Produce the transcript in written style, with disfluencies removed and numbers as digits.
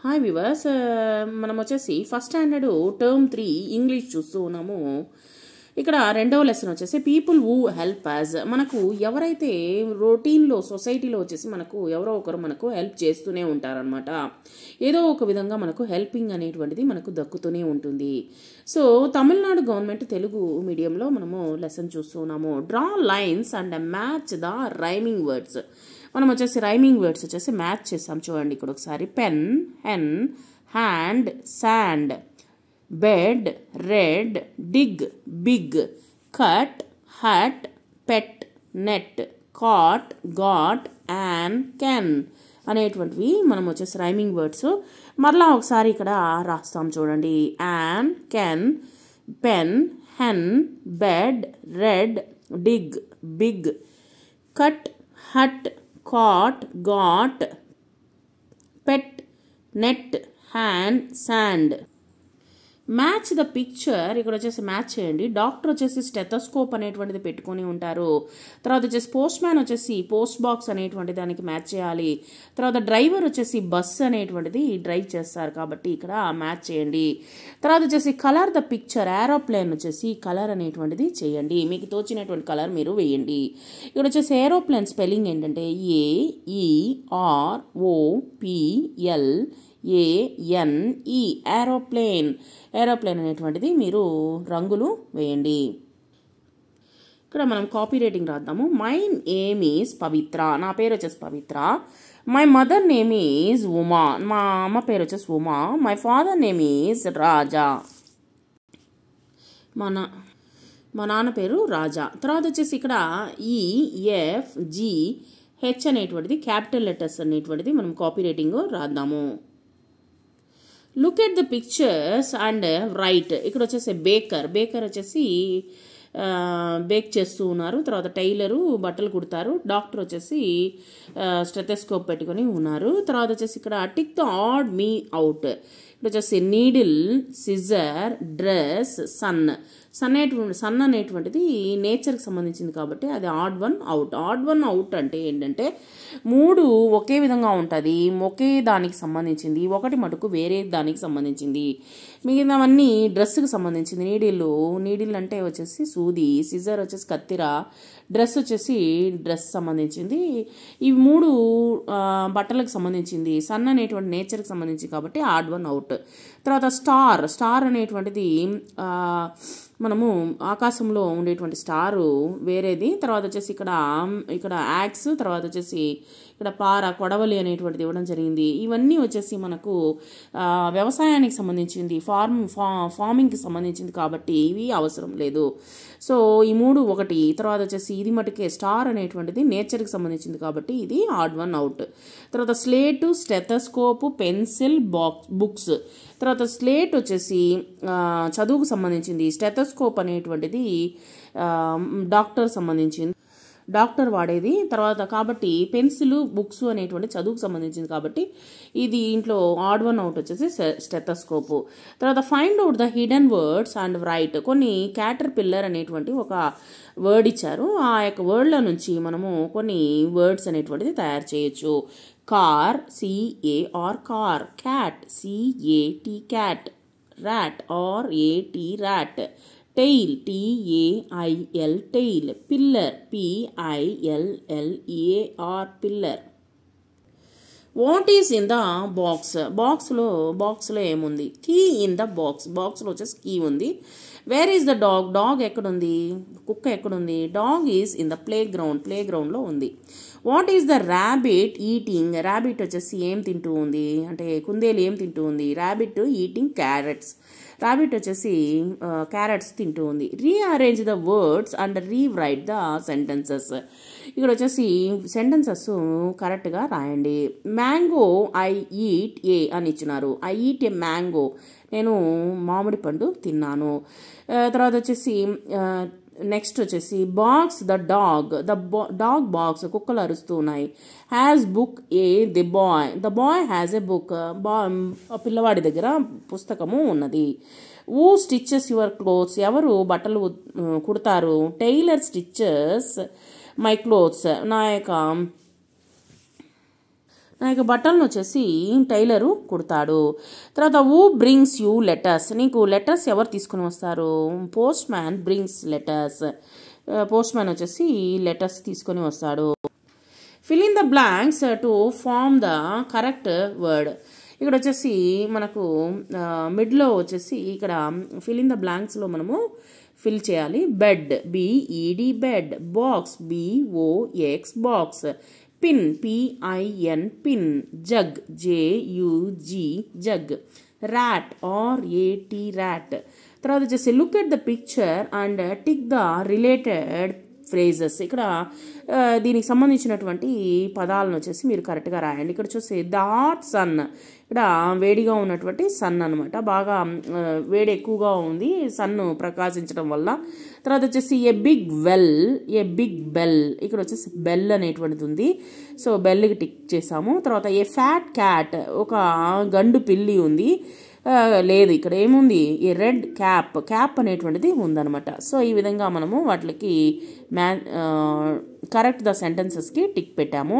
Hi viewers, మనం వచ్చేసి first standard term 3 English చూస్తూ ఉన్నాము. ఇక్కడ రెండవ లెసన్ వచ్చేసి పీపుల్ హూ హెల్ప్ అస్. మనకు ఎవరైతే రొటీన్లో సొసైటీలో వచ్చేసి మనకు ఎవరో ఒకరు మనకు హెల్ప్ చేస్తూనే ఉంటారనమాట. ఏదో ఒక విధంగా మనకు హెల్పింగ్ అనేటువంటిది మనకు దక్కుతూనే ఉంటుంది. సో తమిళనాడు గవర్నమెంట్ తెలుగు మీడియంలో మనము లెసన్ చూస్తూ ఉన్నాము. Draw lines and match the rhyming words. మనం వచ్చేసి రైమింగ్ వర్డ్స్ వచ్చేసి మ్యాచ్ చేస్తాం. చూడండి ఇక్కడ ఒకసారి. Pen, hen, hand, sand, bed, red, dig, big, cut, hut, pet, net, caught, got, yan, can అనేటువంటివి మనం వచ్చేసి రైమింగ్ వర్డ్స్. మరలా ఒకసారి ఇక్కడ రాస్తాం చూడండి. Yan, can, pen, hen, bed, red, dig, big, cut, hut, caught, got, pet, net, hand, sand. Match the picture. ఇక్కడ వచ్చేసి మ్యాచ్ చేయండి. డాక్టర్ వచ్చేసి స్టెథోస్కోప్ అనేటువంటిది పెట్టుకొని ఉంటారు. తర్వాత వచ్చేసి పోస్ట్ మ్యాన్ వచ్చేసి పోస్ట్ బాక్స్ అనేటువంటి దానికి మ్యాచ్ చేయాలి. తర్వాత డ్రైవర్ వచ్చేసి బస్ అనేటువంటిది డ్రైవ్ చేస్తారు కాబట్టి ఇక్కడ మ్యాచ్ చేయండి. తర్వాత వచ్చేసి కలర్ ద పిక్చర్. ఏరోప్లేన్ వచ్చేసి కలర్ అనేటువంటిది చేయండి. మీకు తోచినటువంటి కలర్ మీరు వేయండి. ఇక్కడ వచ్చేసి ఏరోప్లేన్ స్పెల్లింగ్ ఏంటంటే AEROPL ANE. ఏరోప్లేన్. ఏరోప్లేన్ అనేటువంటిది మీరు రంగులు వేయండి. ఇక్కడ మనం కాపీ రైటింగ్ రాద్దాము. My name is Pavitra. నా పేరు వచ్చేసి Pavitra. My mother name is Uma. మా అమ్మ పేరు వచ్చేసి Uma. My father name is Raja. మా నాన్న పేరు రాజా. తర్వాత వచ్చేసి ఇక్కడ EFGH అనేటువంటిది క్యాపిటల్ లెటర్స్ అనేటువంటిది మనం కాపీ రైటింగ్ రాద్దాము. Look at the pictures and write. ఇక్కడ వచ్చేసి బేకర్ వచ్చేసి బేక్ చేస్తూ ఉన్నారు. తర్వాత టైలరు బట్టలు కుడతారు. డాక్టర్ వచ్చేసి స్టెథోస్కోప్ పెట్టుకొని ఉన్నారు. తర్వాత వచ్చేసి ఇక్కడ tick the odd me out. ఇక్కడ వచ్చేసి నీడిల్, సిజర్, డ్రెస్, సన్ అనేటువంటిది నేచర్కి సంబంధించింది కాబట్టి అది odd one out. Odd one out అంటే ఏంటంటే 3 ఒకే విధంగా ఉంటుంది, ఒకే దానికి సంబంధించింది, ఒకటి మటుకు వేరే దానికి సంబంధించింది. మిగతావన్నీ డ్రెస్కి సంబంధించింది. నీడిల్ అంటే వచ్చేసి సూది, సిజర్ వచ్చేసి కత్తిర, డ్రెస్ వచ్చేసి డ్రెస్ సంబంధించింది. ఇవి 3 బట్టలకు సంబంధించింది. సన్ అనేటువంటి నేచర్కి సంబంధించింది కాబట్టి ఆడ్ వన్ అవుట్. తర్వాత స్టార్ అనేటువంటిది మనము ఆకాశంలో ఉండేటువంటి స్టారు వేరేది. తర్వాత వచ్చేసి ఇక్కడ యాక్స్, తర్వాత వచ్చేసి ఇక్కడ కొడవలి అనేటువంటిది ఇవ్వడం జరిగింది. ఇవన్నీ వచ్చేసి మనకు వ్యవసాయానికి సంబంధించింది, ఫార్మింగ్కి సంబంధించింది కాబట్టి ఇవి అవసరం లేదు. సో ఈ 3 ఒకటి. తర్వాత వచ్చేసి ఇది మటుకే స్టార్ అనేటువంటిది నేచర్కి సంబంధించింది కాబట్టి ఇది ఆడ్ వన్ అవుట్. తర్వాత స్లేటు, స్టెథోస్కోప్, పెన్సిల్, బుక్స్. తర్వాత స్లేట్ వచ్చేసి చదువుకు సంబంధించింది. స్టెథోస్కోప్ అనేటువంటిది డాక్టర్ సంబంధించింది, డాక్టర్ వాడేది. తర్వాత కాబట్టి పెన్సిల్, బుక్స్ అనేటువంటి చదువుకు సంబంధించింది కాబట్టి ఇది ఇంట్లో ఆడ్ వన్ అవుట్ వచ్చేసి స్టెథోస్కోప్. తర్వాత find out the hidden words and right. కొన్ని క్యాటర్పిల్లర్ అనేటువంటి ఒక వర్డ్ ఇచ్చారు. ఆ యొక్క వర్డ్ల నుంచి మనము కొన్ని వర్డ్స్ అనేటువంటిది తయారు చేయొచ్చు. Car, CAR car, cat, CAT cat, rat, RAT rat, tail, TAIL tail, pillar, PILLER pillar. What is in the box. బాక్స్లో ఏముంది? కీ ఇన్ ద బాక్స్లో వచ్చేసి కీ ఉంది. వేర్ ఈస్ ద డాగ్ ఎక్కడుంది? కుక్క ఎక్కడుంది? డాగ్ ఈజ్ ఇన్ ద ప్లేగ్రౌండ్లో ఉంది. What is the rabbit eating. Rabbit వచ్చేసి ఏం తింటూ ఉంది అంటే కుందేలు ఏం తింటూ ఉంది? Rabbit eating carrots. ర్యాబిట్ వచ్చేసి క్యారెట్స్ తింటూ ఉంది. Rearrange the words and rewrite the sentences. ఇక్కడ వచ్చేసి సెంటెన్సెస్ కరెక్ట్గా రాయండి. మ్యాంగో ఐ ఈట్ ఏ అని ఇచ్చినారు. I eat a mango. నేను మామిడి పండు తిన్నాను. తర్వాత వచ్చేసి నెక్స్ట్ వచ్చేసి బాక్స్ ద డాగ్ బాక్స్. కుక్కలు అరుస్తూ ఉన్నాయి. Has book the boy has a book. పిల్లవాడి దగ్గర పుస్తకము ఉన్నది. ఊ స్టిచెస్ యువర్ క్లోత్స్. ఎవరు బట్టలు కుడతారు? Tailor stitches my clothes. నా యొక్క నాకు బట్టలను వచ్చేసి టైలరు కుడతాడు. తర్వాత హూ బ్రింగ్స్ యూ లెటర్స్, నీకు లెటర్స్ ఎవరు తీసుకుని వస్తారు? Postman brings letters, postman వచ్చేసి లెటర్స్ తీసుకొని వస్తాడు. Fill in the blanks to form the correct word. ఇక్కడ వచ్చేసి మనకు మిడ్లో వచ్చేసి ఇక్కడ ఫిల్ ఇన్ ద బ్లాంక్స్లో మనము ఫిల్ చేయాలి. Bed, B E D bed. Box, B O X box. Pin, P I N pin. Jug, J U G jug. Rat, R A T rat. తర్వాత వచ్చేసి look at the picture and tick the related phrases. ఇక్కడ దీనికి సంబంధించినటువంటి పదాలను వచ్చేసి మీరు కరెక్ట్గా రాయండి. ఇక్కడ చూసి ద హాట్ సన్, ఇక్కడ వేడిగా ఉన్నటువంటి సన్ అనమాట, బాగా వేడి ఎక్కువగా ఉంది సన్ ప్రకాశించడం వల్ల. తర్వాత వచ్చేసి a big well, a big bell, ఇక్కడ వచ్చేసి బెల్ అనేటువంటిది ఉంది, సో బెల్కి టిక్ చేసాము. తర్వాత ఏ ఫ్యాట్ క్యాట్, ఒక గండు పిల్లి ఉంది, లేదు ఇక్కడ ఏముంది, ఈ రెడ్ క్యాప్, క్యాప్ అనేటువంటిది ఉందన్నమాట. సో ఈ విధంగా మనము వాటికి కరెక్ట్ ద సెంటెన్సెస్కి టిక్ పెట్టాము.